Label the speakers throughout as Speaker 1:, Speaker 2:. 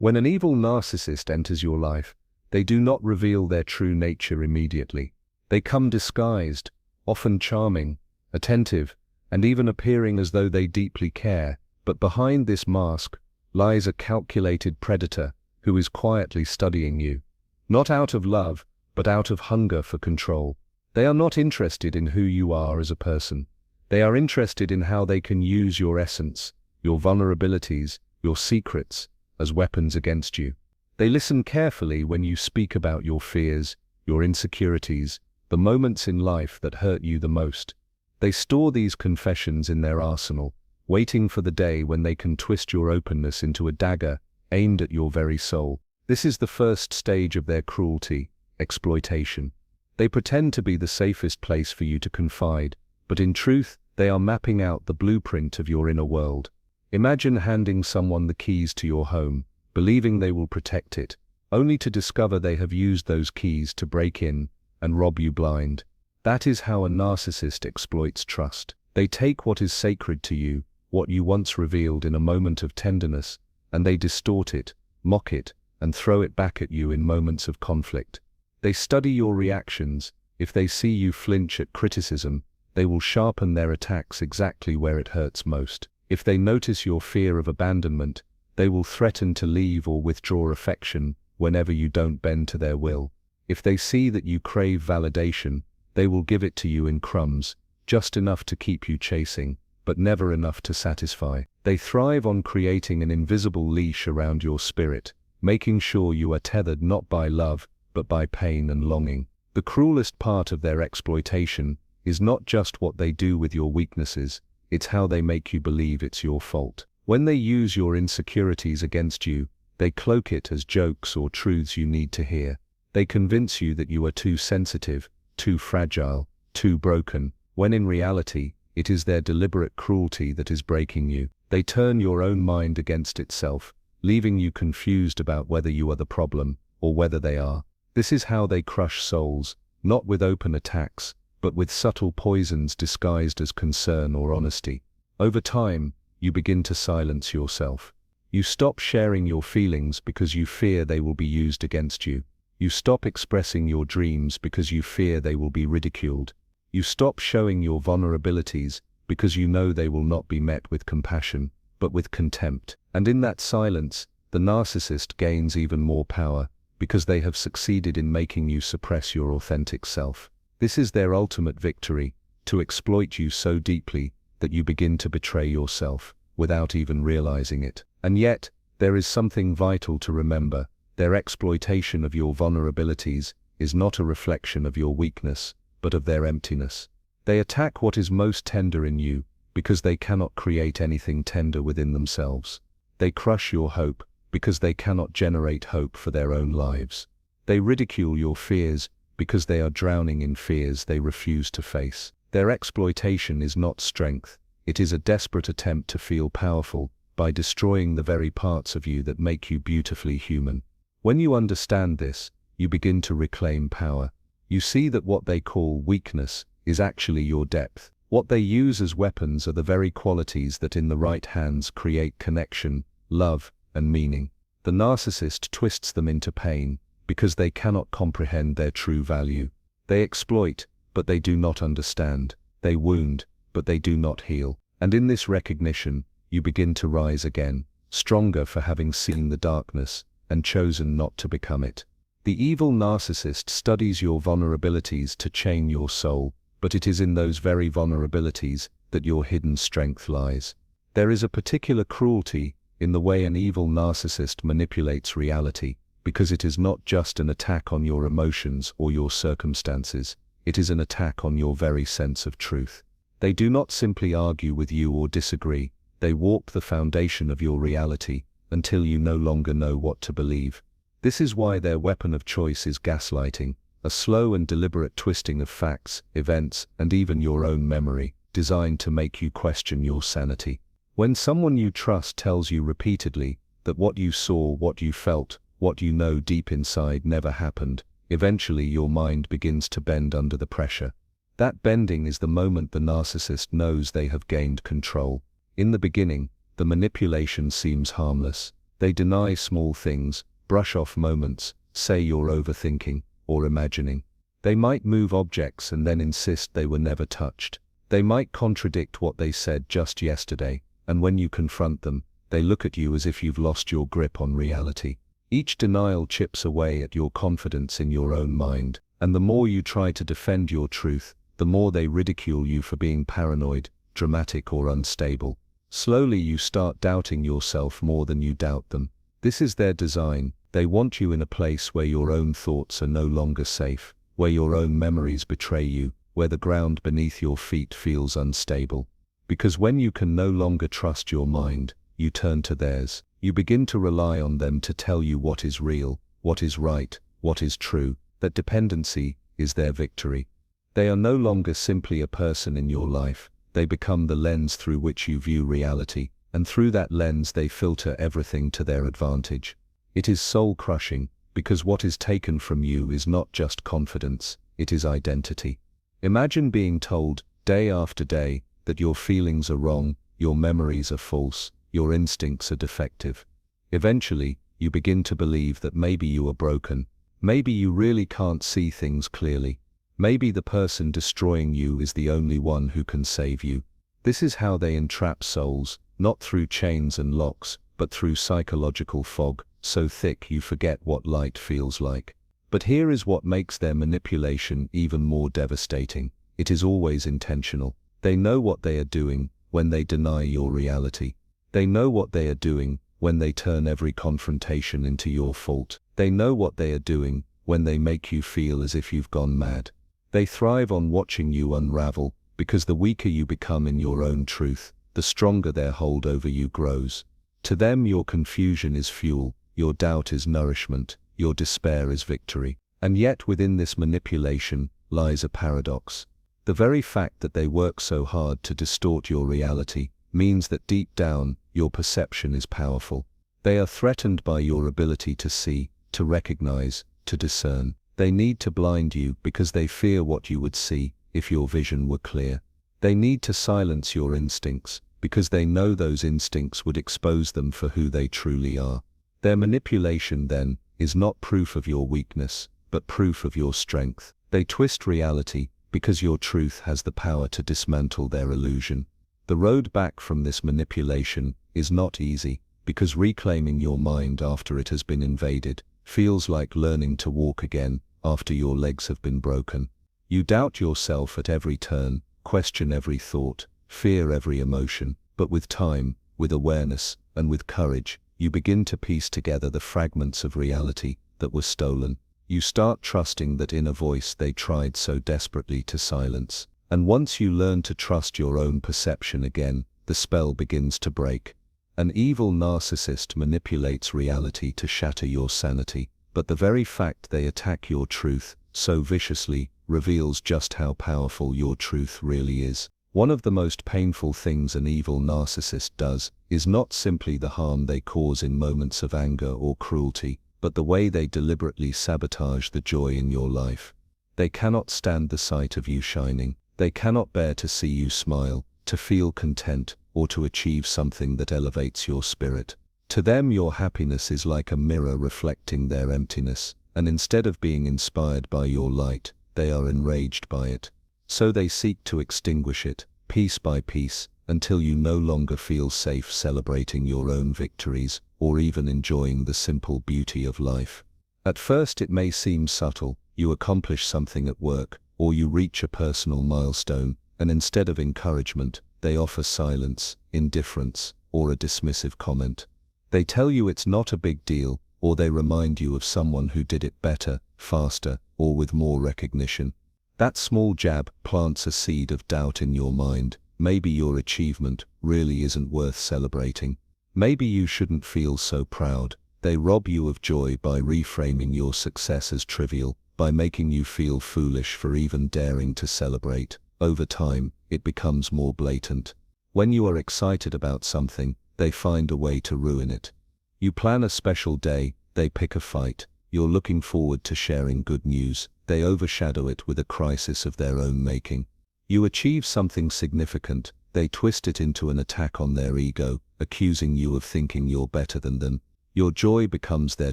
Speaker 1: When an evil narcissist enters your life, they do not reveal their true nature immediately. They come disguised, often charming, attentive, and even appearing as though they deeply care, but behind this mask lies a calculated predator who is quietly studying you. Not out of love, but out of hunger for control. They are not interested in who you are as a person. They are interested in how they can use your essence, your vulnerabilities, your secrets, as weapons against you. They listen carefully when you speak about your fears, your insecurities, the moments in life that hurt you the most. They store these confessions in their arsenal, waiting for the day when they can twist your openness into a dagger aimed at your very soul. This is the first stage of their cruelty, exploitation. They pretend to be the safest place for you to confide, but in truth, they are mapping out the blueprint of your inner world. Imagine handing someone the keys to your home, believing they will protect it, only to discover they have used those keys to break in and rob you blind. That is how a narcissist exploits trust. They take what is sacred to you, what you once revealed in a moment of tenderness, and they distort it, mock it, and throw it back at you in moments of conflict. They study your reactions. If they see you flinch at criticism, they will sharpen their attacks exactly where it hurts most. If they notice your fear of abandonment, they will threaten to leave or withdraw affection whenever you don't bend to their will. If they see that you crave validation, they will give it to you in crumbs, just enough to keep you chasing, but never enough to satisfy. They thrive on creating an invisible leash around your spirit, making sure you are tethered not by love, but by pain and longing. The cruelest part of their exploitation is not just what they do with your weaknesses, it's how they make you believe it's your fault. When they use your insecurities against you, they cloak it as jokes or truths you need to hear. They convince you that you are too sensitive, too fragile, too broken, when in reality, it is their deliberate cruelty that is breaking you. They turn your own mind against itself, leaving you confused about whether you are the problem or whether they are. This is how they crush souls, not with open attacks, but with subtle poisons disguised as concern or honesty. Over time, you begin to silence yourself. You stop sharing your feelings because you fear they will be used against you. You stop expressing your dreams because you fear they will be ridiculed. You stop showing your vulnerabilities because you know they will not be met with compassion, but with contempt. And in that silence, the narcissist gains even more power, because they have succeeded in making you suppress your authentic self. This is their ultimate victory, to exploit you so deeply that you begin to betray yourself, without even realizing it. And yet, there is something vital to remember. Their exploitation of your vulnerabilities is not a reflection of your weakness, but of their emptiness. They attack what is most tender in you, because they cannot create anything tender within themselves. They crush your hope, because they cannot generate hope for their own lives. They ridicule your fears, because they are drowning in fears they refuse to face. Their exploitation is not strength, it is a desperate attempt to feel powerful, by destroying the very parts of you that make you beautifully human. When you understand this, you begin to reclaim power. You see that what they call weakness is actually your depth. What they use as weapons are the very qualities that in the right hands create connection, love, and meaning. The narcissist twists them into pain, because they cannot comprehend their true value. They exploit, but they do not understand. They wound, but they do not heal. And in this recognition, you begin to rise again, stronger for having seen the darkness, and chosen not to become it. The evil narcissist studies your vulnerabilities to chain your soul, but it is in those very vulnerabilities that your hidden strength lies. There is a particular cruelty in the way an evil narcissist manipulates reality, because it is not just an attack on your emotions or your circumstances, it is an attack on your very sense of truth. They do not simply argue with you or disagree, they warp the foundation of your reality until you no longer know what to believe. This is why their weapon of choice is gaslighting, a slow and deliberate twisting of facts, events, and even your own memory, designed to make you question your sanity. When someone you trust tells you repeatedly that what you saw, what you felt, what you know deep inside never happened, eventually your mind begins to bend under the pressure. That bending is the moment the narcissist knows they have gained control. In the beginning, the manipulation seems harmless. They deny small things, brush off moments, say you're overthinking or imagining. They might move objects and then insist they were never touched. They might contradict what they said just yesterday, and when you confront them, they look at you as if you've lost your grip on reality. Each denial chips away at your confidence in your own mind, and the more you try to defend your truth, the more they ridicule you for being paranoid, dramatic or unstable. Slowly you start doubting yourself more than you doubt them. This is their design. They want you in a place where your own thoughts are no longer safe, where your own memories betray you, where the ground beneath your feet feels unstable. Because when you can no longer trust your mind, you turn to theirs. You begin to rely on them to tell you what is real, what is right, what is true. That dependency is their victory. They are no longer simply a person in your life. They become the lens through which you view reality, and through that lens they filter everything to their advantage. It is soul-crushing, because what is taken from you is not just confidence, it is identity. Imagine being told, day after day, that your feelings are wrong, your memories are false, your instincts are defective. Eventually, you begin to believe that maybe you are broken, maybe you really can't see things clearly, maybe the person destroying you is the only one who can save you. This is how they entrap souls, not through chains and locks, but through psychological fog, so thick you forget what light feels like. But here is what makes their manipulation even more devastating. It is always intentional. They know what they are doing when they deny your reality. They know what they are doing when they turn every confrontation into your fault. They know what they are doing when they make you feel as if you've gone mad. They thrive on watching you unravel, because the weaker you become in your own truth, the stronger their hold over you grows. To them your confusion is fuel, your doubt is nourishment, your despair is victory. And yet within this manipulation lies a paradox. The very fact that they work so hard to distort your reality means that deep down, your perception is powerful. They are threatened by your ability to see, to recognize, to discern. They need to blind you because they fear what you would see if your vision were clear. They need to silence your instincts because they know those instincts would expose them for who they truly are. Their manipulation, then, is not proof of your weakness, but proof of your strength. They twist reality because your truth has the power to dismantle their illusion. The road back from this manipulation is not easy, because reclaiming your mind after it has been invaded feels like learning to walk again after your legs have been broken. You doubt yourself at every turn, question every thought, fear every emotion, but with time, with awareness, and with courage, you begin to piece together the fragments of reality that were stolen. You start trusting that inner voice they tried so desperately to silence. And once you learn to trust your own perception again, the spell begins to break. An evil narcissist manipulates reality to shatter your sanity, but the very fact they attack your truth so viciously reveals just how powerful your truth really is. One of the most painful things an evil narcissist does is not simply the harm they cause in moments of anger or cruelty, but the way they deliberately sabotage the joy in your life. They cannot stand the sight of you shining. They cannot bear to see you smile, to feel content, or to achieve something that elevates your spirit. To them your happiness is like a mirror reflecting their emptiness, and instead of being inspired by your light, they are enraged by it. So they seek to extinguish it, piece by piece, until you no longer feel safe celebrating your own victories, or even enjoying the simple beauty of life. At first it may seem subtle. You accomplish something at work, or you reach a personal milestone, and instead of encouragement, they offer silence, indifference, or a dismissive comment. They tell you it's not a big deal, or they remind you of someone who did it better, faster, or with more recognition. That small jab plants a seed of doubt in your mind. Maybe your achievement really isn't worth celebrating. Maybe you shouldn't feel so proud. They rob you of joy by reframing your success as trivial, by making you feel foolish for even daring to celebrate. Over time, it becomes more blatant. When you are excited about something, they find a way to ruin it. You plan a special day, they pick a fight. You're looking forward to sharing good news, they overshadow it with a crisis of their own making. You achieve something significant, they twist it into an attack on their ego, accusing you of thinking you're better than them. Your joy becomes their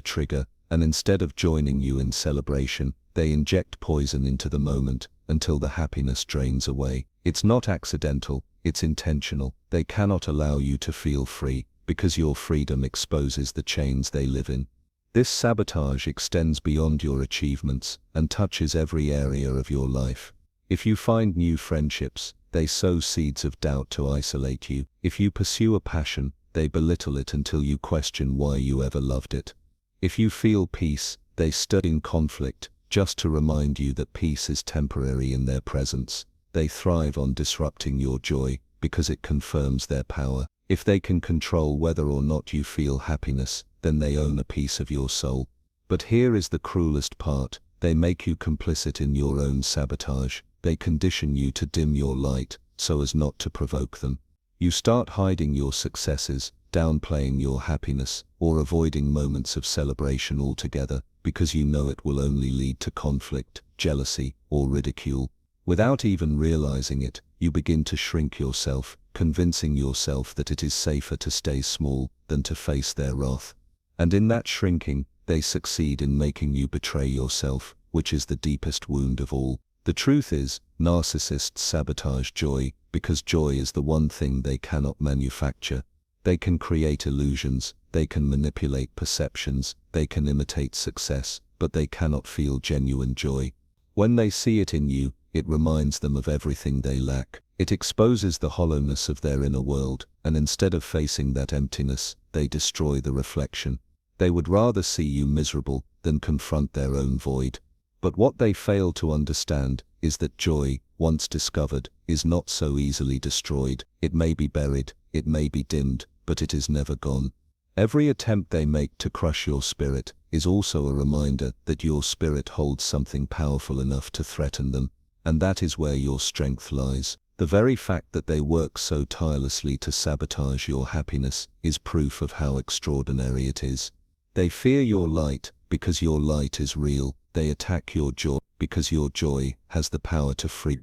Speaker 1: trigger, and instead of joining you in celebration, they inject poison into the moment until the happiness drains away. It's not accidental, it's intentional. They cannot allow you to feel free, because your freedom exposes the chains they live in. This sabotage extends beyond your achievements and touches every area of your life. If you find new friendships, they sow seeds of doubt to isolate you. If you pursue a passion, they belittle it until you question why you ever loved it. If you feel peace, they stir in conflict, just to remind you that peace is temporary in their presence. They thrive on disrupting your joy, because it confirms their power. If they can control whether or not you feel happiness, then they own a piece of your soul. But here is the cruelest part: they make you complicit in your own sabotage. They condition you to dim your light, so as not to provoke them. You start hiding your successes, downplaying your happiness, or avoiding moments of celebration altogether, because you know it will only lead to conflict, jealousy, or ridicule. Without even realizing it, you begin to shrink yourself, convincing yourself that it is safer to stay small than to face their wrath. And in that shrinking, they succeed in making you betray yourself, which is the deepest wound of all. The truth is, narcissists sabotage joy, because joy is the one thing they cannot manufacture. They can create illusions, they can manipulate perceptions, they can imitate success, but they cannot feel genuine joy. When they see it in you, it reminds them of everything they lack. It exposes the hollowness of their inner world, and instead of facing that emptiness, they destroy the reflection. They would rather see you miserable than confront their own void. But what they fail to understand is that joy, once discovered, is not so easily destroyed. It may be buried, it may be dimmed, but it is never gone. Every attempt they make to crush your spirit is also a reminder that your spirit holds something powerful enough to threaten them. And that is where your strength lies. The very fact that they work so tirelessly to sabotage your happiness is proof of how extraordinary it is. They fear your light because your light is real. They attack your joy because your joy has the power to free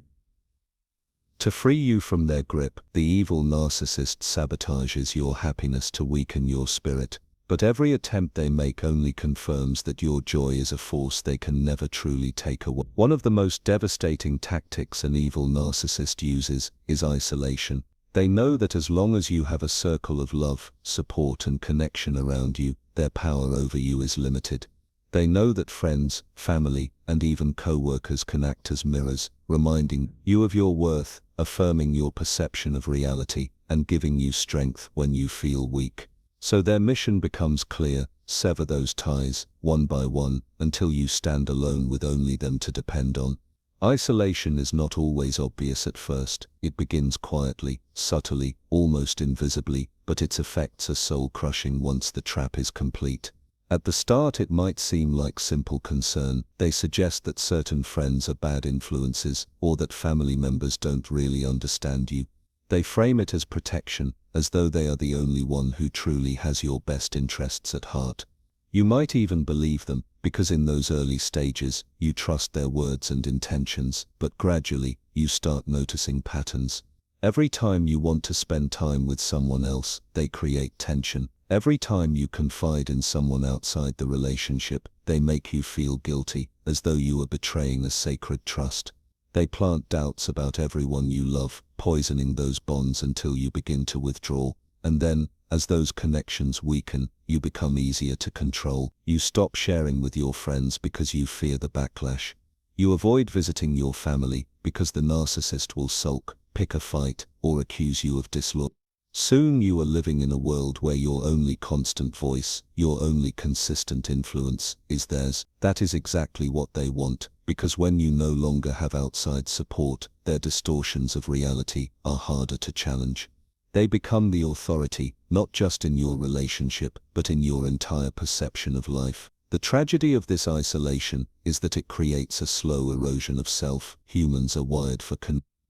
Speaker 1: you from their grip. The evil narcissist sabotages your happiness to weaken your spirit. But every attempt they make only confirms that your joy is a force they can never truly take away. One of the most devastating tactics an evil narcissist uses is isolation. They know that as long as you have a circle of love, support, and connection around you, their power over you is limited. They know that friends, family, and even co-workers can act as mirrors, reminding you of your worth, affirming your perception of reality, and giving you strength when you feel weak. So their mission becomes clear: sever those ties, one by one, until you stand alone with only them to depend on. Isolation is not always obvious at first. It begins quietly, subtly, almost invisibly, but its effects are soul-crushing once the trap is complete. At the start it might seem like simple concern. They suggest that certain friends are bad influences, or that family members don't really understand you. They frame it as protection, as though they are the only one who truly has your best interests at heart. You might even believe them, because in those early stages, you trust their words and intentions, but gradually, you start noticing patterns. Every time you want to spend time with someone else, they create tension. Every time you confide in someone outside the relationship, they make you feel guilty, as though you are betraying a sacred trust. They plant doubts about everyone you love, poisoning those bonds until you begin to withdraw. And then, as those connections weaken, you become easier to control. You stop sharing with your friends because you fear the backlash. You avoid visiting your family because the narcissist will sulk, pick a fight, or accuse you of disloyalty. Soon you are living in a world where your only constant voice, your only consistent influence, is theirs. That is exactly what they want, because when you no longer have outside support, their distortions of reality are harder to challenge. They become the authority, not just in your relationship, but in your entire perception of life. The tragedy of this isolation is that it creates a slow erosion of self. Humans are wired for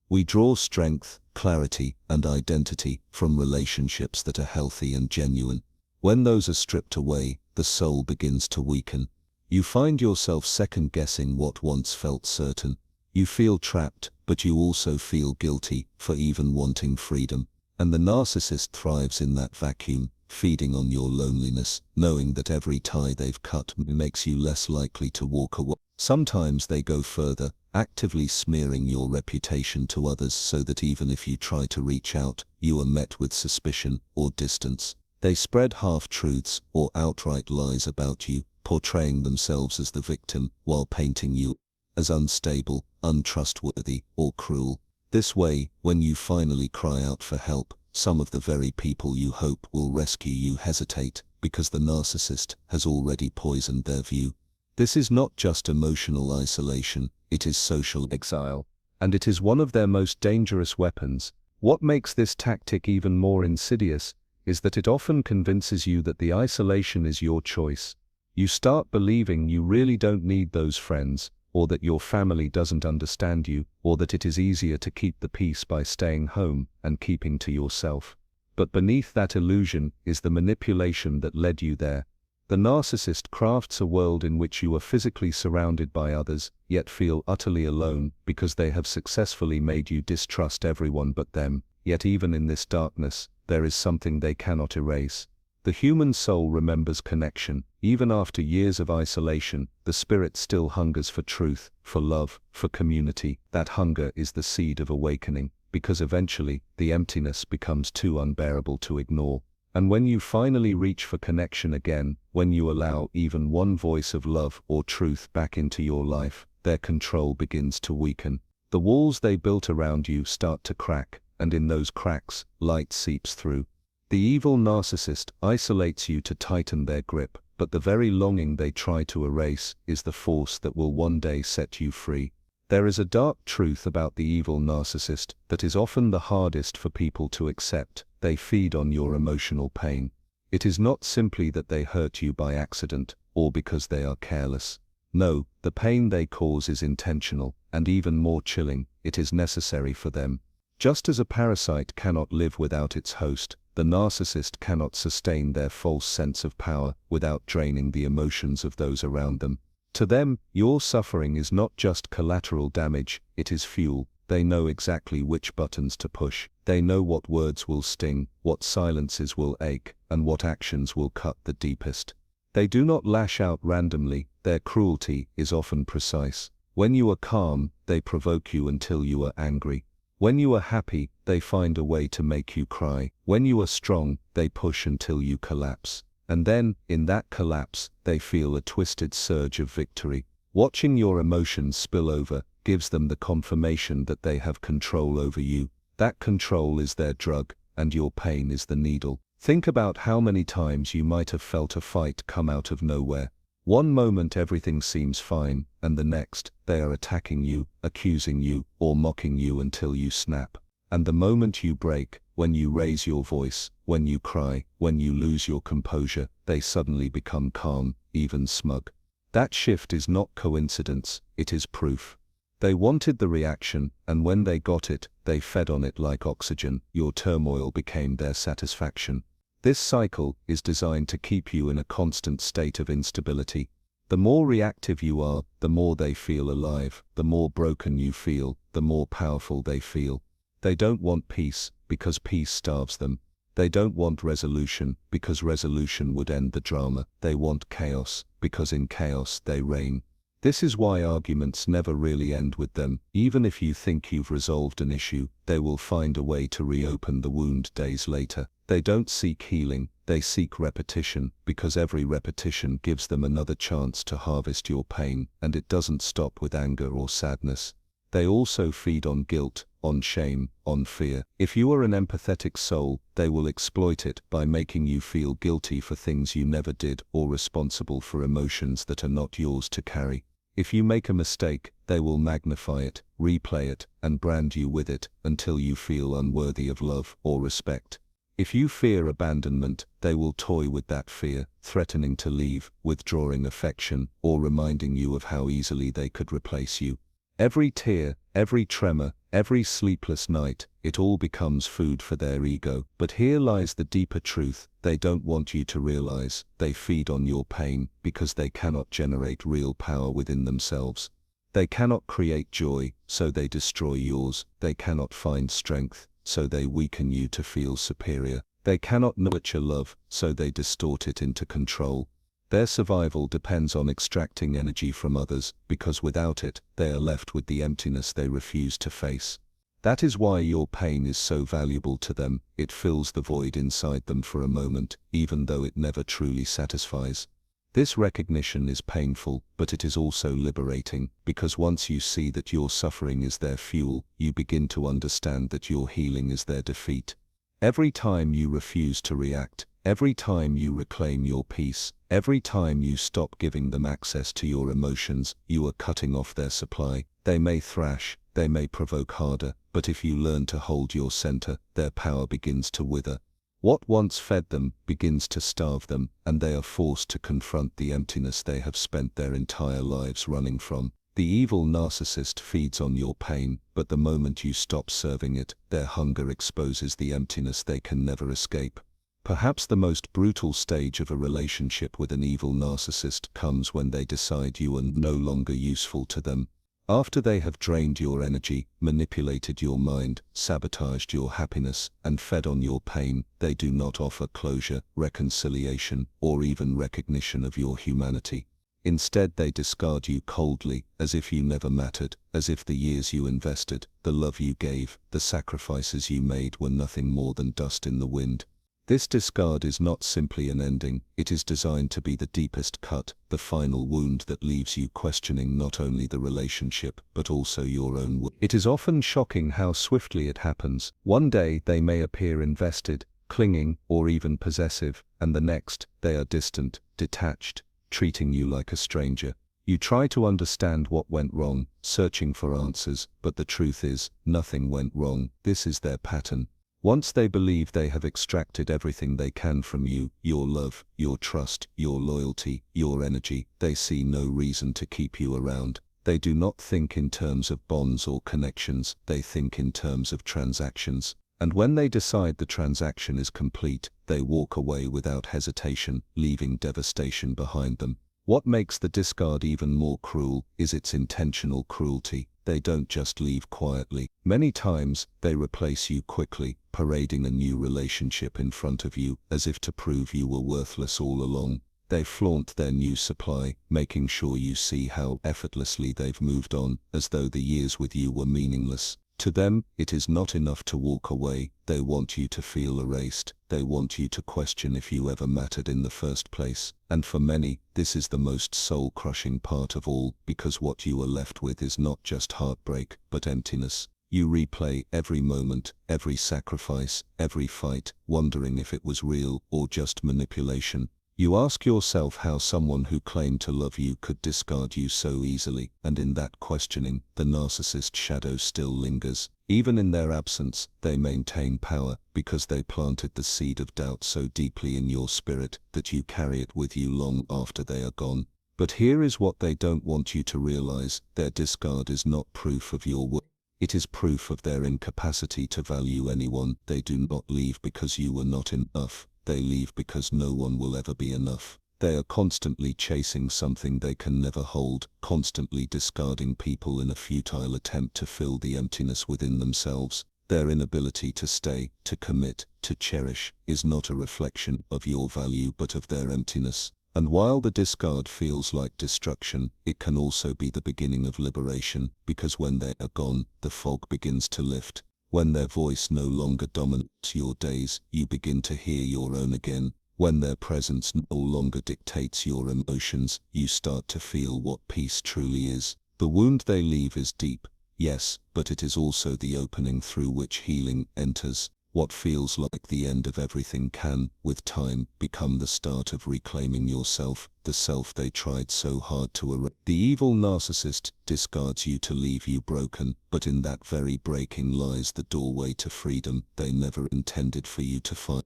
Speaker 1: We draw strength, clarity, and identity from relationships that are healthy and genuine. When those are stripped away, the soul begins to weaken. You find yourself second-guessing what once felt certain. You feel trapped, but you also feel guilty for even wanting freedom. And the narcissist thrives in that vacuum,
Speaker 2: feeding on your loneliness, knowing that every tie they've cut makes you less likely to walk away. Sometimes they go further, actively smearing your reputation to others so that even if you try to reach out, you are met with suspicion or distance. They spread half-truths or outright lies about you, portraying themselves as the victim while painting you as unstable, untrustworthy, or cruel. This way, when you finally cry out for help, some of the very people you hope will rescue you hesitate, because the narcissist has already poisoned their view. This is not just emotional isolation, it is social exile, and it is one of their most dangerous weapons. What makes this tactic even more insidious is that it often convinces you that the isolation is your choice. You start believing you really don't need those friends, or that your family doesn't understand you, or that it is easier to keep the peace by staying home and keeping to yourself. But beneath that illusion is the manipulation that led you there. The narcissist crafts a world in which you are physically surrounded by others, yet feel utterly alone because they have successfully made you distrust everyone but them. Yet even in this darkness, there is something they cannot erase. The human soul remembers connection. Even after years of isolation, the spirit still hungers for truth, for love, for community. That hunger is the seed of awakening, because eventually, the emptiness becomes too unbearable to ignore. And when you finally reach for connection again, when you allow even one voice of love or truth back into your life, their control begins to weaken. The walls they built around you start to crack, and in those cracks, light seeps through. The evil narcissist isolates you to tighten their grip, but the very longing they try to erase is the force that will one day set you free. There is a dark truth about the evil narcissist that is often the hardest for people to accept. They feed on your emotional pain. It is not simply that they hurt you by accident, or because they are careless. No, the pain they cause is intentional, and even more chilling, it is necessary for them. Just as a parasite cannot live without its host, the narcissist cannot sustain their false sense of power without draining the emotions of those around them. To them, your suffering is not just collateral damage, it is fuel. They know exactly which buttons to push. They know what words will sting, what silences will ache, and what actions will cut the deepest. They do not lash out randomly, their cruelty is often precise. When you are calm, they provoke you until you are angry. When you are happy, they find a way to make you cry. When you are strong, they push until you collapse. And then, in that collapse, they feel a twisted surge of victory. Watching your emotions spill over gives them the confirmation that they have control over you. That control is their drug, and your pain is the needle. Think about how many times you might have felt a fight come out of nowhere. One moment everything seems fine, and the next, they are attacking you, accusing you, or mocking you until you snap. And the moment you break, when you raise your voice, when you cry, when you lose your composure, they suddenly become calm, even smug. That shift is not coincidence, it is proof. They wanted the reaction, and when they got it, they fed on it like oxygen. Your turmoil became their satisfaction. This cycle is designed to keep you in a constant state of instability. The more reactive you are, the more they feel alive. The more broken you feel, the more powerful they feel. They don't want peace, because peace starves them. They don't want resolution, because resolution would end the drama. They want chaos, because in chaos they reign. This is why arguments never really end with them. Even if you think you've resolved an issue, they will find a way to reopen the wound days later. They don't seek healing, they seek repetition, because every repetition gives them another chance to harvest your pain, and it doesn't stop with anger or sadness. They also feed on guilt, on shame, on fear. If you are an empathetic soul, they will exploit it by making you feel guilty for things you never did or responsible for emotions that are not yours to carry. If you make a mistake, they will magnify it, replay it, and brand you with it until you feel unworthy of love or respect. If you fear abandonment, they will toy with that fear, threatening to leave, withdrawing affection, or reminding you of how easily they could replace you. Every tear, every tremor, every sleepless night, it all becomes food for their ego. But here lies the deeper truth they don't want you to realize. They feed on your pain because they cannot generate real power within themselves. They cannot create joy, so they destroy yours. They cannot find strength, so they weaken you to feel superior. They cannot nurture love, so they distort it into control. Their survival depends on extracting energy from others, because without it, they are left with the emptiness they refuse to face. That is why your pain is so valuable to them. It fills the void inside them for a moment, even though it never truly satisfies. This recognition is painful, but it is also liberating, because once you see that your suffering is their fuel, you begin to understand that your healing is their defeat. Every time you refuse to react, every time you reclaim your peace, every time you stop giving them access to your emotions, you are cutting off their supply. They may thrash, they may provoke harder, but if you learn to hold your center, their power begins to wither. What once fed them begins to starve them, and they are forced to confront the emptiness they have spent their entire lives running from. The evil narcissist feeds on your pain, but the moment you stop serving it, their hunger exposes the emptiness they can never escape. Perhaps the most brutal stage of a relationship with an evil narcissist comes when they decide you are no longer useful to them. After they have drained your energy, manipulated your mind, sabotaged your happiness, and fed on your pain, they do not offer closure, reconciliation, or even recognition of your humanity. Instead, they discard you coldly, as if you never mattered, as if the years you invested, the love you gave, the sacrifices you made were nothing more than dust in the wind. This discard is not simply an ending, it is designed to be the deepest cut, the final wound that leaves you questioning not only the relationship, but also your own worth. It is often shocking how swiftly it happens. One day they may appear invested, clinging, or even possessive, and the next, they are distant, detached, treating you like a stranger. You try to understand what went wrong, searching for answers, but the truth is, nothing went wrong. This is their pattern. Once they believe they have extracted everything they can from you, your love, your trust, your loyalty, your energy, they see no reason to keep you around. They do not think in terms of bonds or connections, they think in terms of transactions. And when they decide the transaction is complete, they walk away without hesitation, leaving devastation behind them. What makes the discard even more cruel is its intentional cruelty. They don't just leave quietly. Many times, they replace you quickly, parading a new relationship in front of you, as if to prove you were worthless all along. They flaunt their new supply, making sure you see how effortlessly they've moved on, as though the years with you were meaningless. To them, it is not enough to walk away. They want you to feel erased. They want you to question if you ever mattered in the first place. And for many, this is the most soul-crushing part of all, because what you are left with is not just heartbreak, but emptiness. You replay every moment, every sacrifice, every fight, wondering if it was real or just manipulation. You ask yourself how someone who claimed to love you could discard you so easily, and in that questioning, the narcissist shadow still lingers. Even in their absence, they maintain power, because they planted the seed of doubt so deeply in your spirit that you carry it with you long after they are gone. But here is what they don't want you to realize: their discard is not proof of your worth. It is proof of their incapacity to value anyone. They do not leave because you were not enough. They leave because no one will ever be enough. They are constantly chasing something they can never hold, constantly discarding people in a futile attempt to fill the emptiness within themselves. Their inability to stay, to commit, to cherish, is not a reflection of your value but of their emptiness. And while the discard feels like destruction, it can also be the beginning of liberation, because when they are gone, the fog begins to lift. When their voice no longer dominates your days, you begin to hear your own again. When their presence no longer dictates your emotions, you start to feel what peace truly is. The wound they leave is deep, yes, but it is also the opening through which healing enters. What feels like the end of everything can, with time, become the start of reclaiming yourself, the self they tried so hard to erase. The evil narcissist discards you to leave you broken, but in that very breaking lies the doorway to freedom they never intended for you to find.